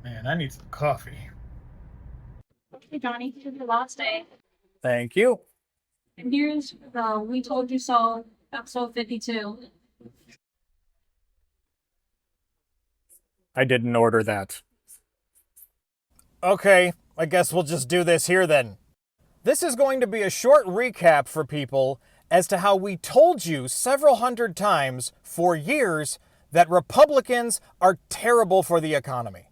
Man, I need some coffee. Hey Johnny, it's your last day. Thank you. And here's the We Told You So, episode 52. I didn't order that. Okay, I guess we'll just do this here then. This is going to be a short recap for people as to how we told you several hundred times for years that Republicans are terrible for the economy.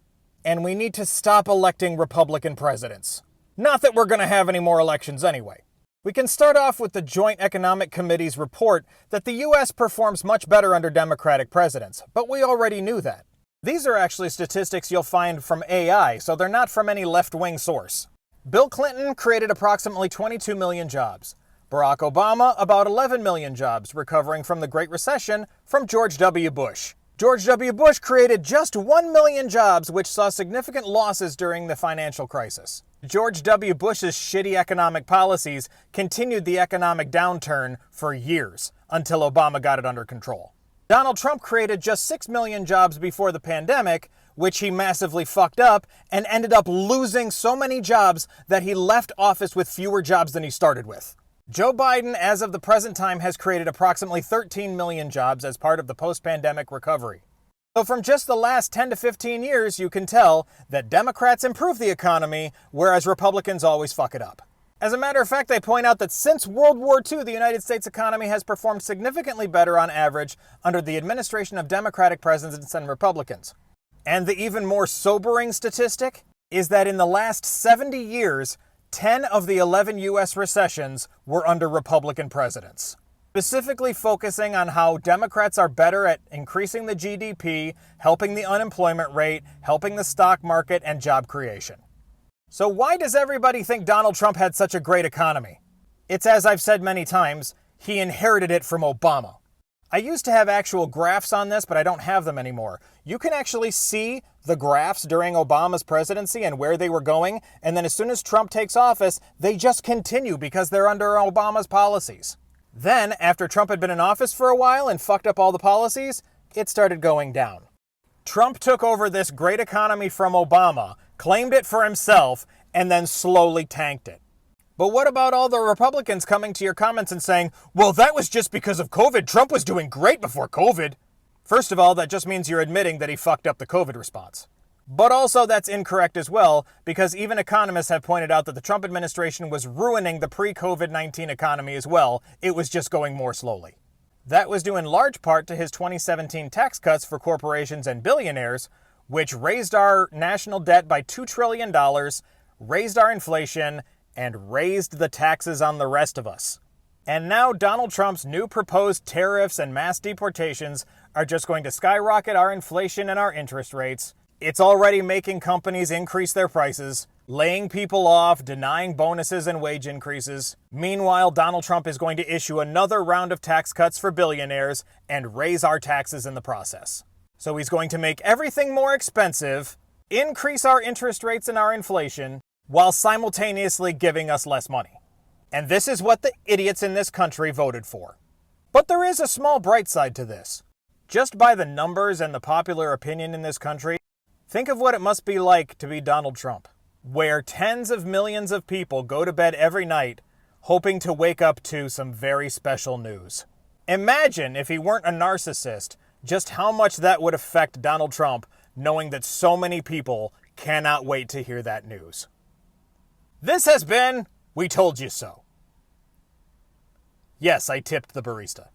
And we need to stop electing Republican presidents. Not that we're going to have any more elections anyway. We can start off with the Joint Economic Committee's report that the U.S. performs much better under Democratic presidents, but we already knew that. These are actually statistics you'll find from AI, so they're not from any left-wing source. Bill Clinton created approximately 22 million jobs. Barack Obama, about 11 million jobs, recovering from the Great Recession from George W. Bush. George W. Bush created just 1 million jobs, which saw significant losses during the financial crisis. George W. Bush's shitty economic policies continued the economic downturn for years, until Obama got it under control. Donald Trump created just 6 million jobs before the pandemic, which he massively fucked up, and ended up losing so many jobs that he left office with fewer jobs than he started with. Joe Biden, as of the present time, has created approximately 13 million jobs as part of the post-pandemic recovery. So from just the last 10 to 15 years, you can tell that Democrats improve the economy, whereas Republicans always fuck it up. As a matter of fact, they point out that since World War II, the United States economy has performed significantly better on average under the administration of Democratic presidents than Republicans. And the even more sobering statistic is that in the last 70 years, 10 of the 11 U.S. recessions were under Republican presidents, specifically focusing on how Democrats are better at increasing the GDP, helping the unemployment rate, helping the stock market, and job creation. So why does everybody think Donald Trump had such a great economy? It's as I've said many times, he inherited it from Obama. I used to have actual graphs on this, but I don't have them anymore. You can actually see the graphs during Obama's presidency and where they were going, and then as soon as Trump takes office, they just continue because they're under Obama's policies. Then, after Trump had been in office for a while and fucked up all the policies, it started going down. Trump took over this great economy from Obama, claimed it for himself, and then slowly tanked it. But what about all the Republicans coming to your comments and saying, well, that was just because of COVID. Trump was doing great before COVID. First of all, that just means you're admitting that he fucked up the COVID response. But also that's incorrect as well, because even economists have pointed out that the Trump administration was ruining the pre-COVID-19 economy as well. It was just going more slowly. That was due in large part to his 2017 tax cuts for corporations and billionaires, which raised our national debt by $2 trillion, raised our inflation, and raised the taxes on the rest of us. And now Donald Trump's new proposed tariffs and mass deportations are just going to skyrocket our inflation and our interest rates. It's already making companies increase their prices, laying people off, denying bonuses and wage increases. Meanwhile, Donald Trump is going to issue another round of tax cuts for billionaires and raise our taxes in the process. So he's going to make everything more expensive, increase our interest rates and our inflation, while simultaneously giving us less money. And this is what the idiots in this country voted for. But there is a small bright side to this. Just by the numbers and the popular opinion in this country, think of what it must be like to be Donald Trump, where tens of millions of people go to bed every night hoping to wake up to some very special news. Imagine if he weren't a narcissist, just how much that would affect Donald Trump, knowing that so many people cannot wait to hear that news. This has been We Told You So. Yes, I tipped the barista.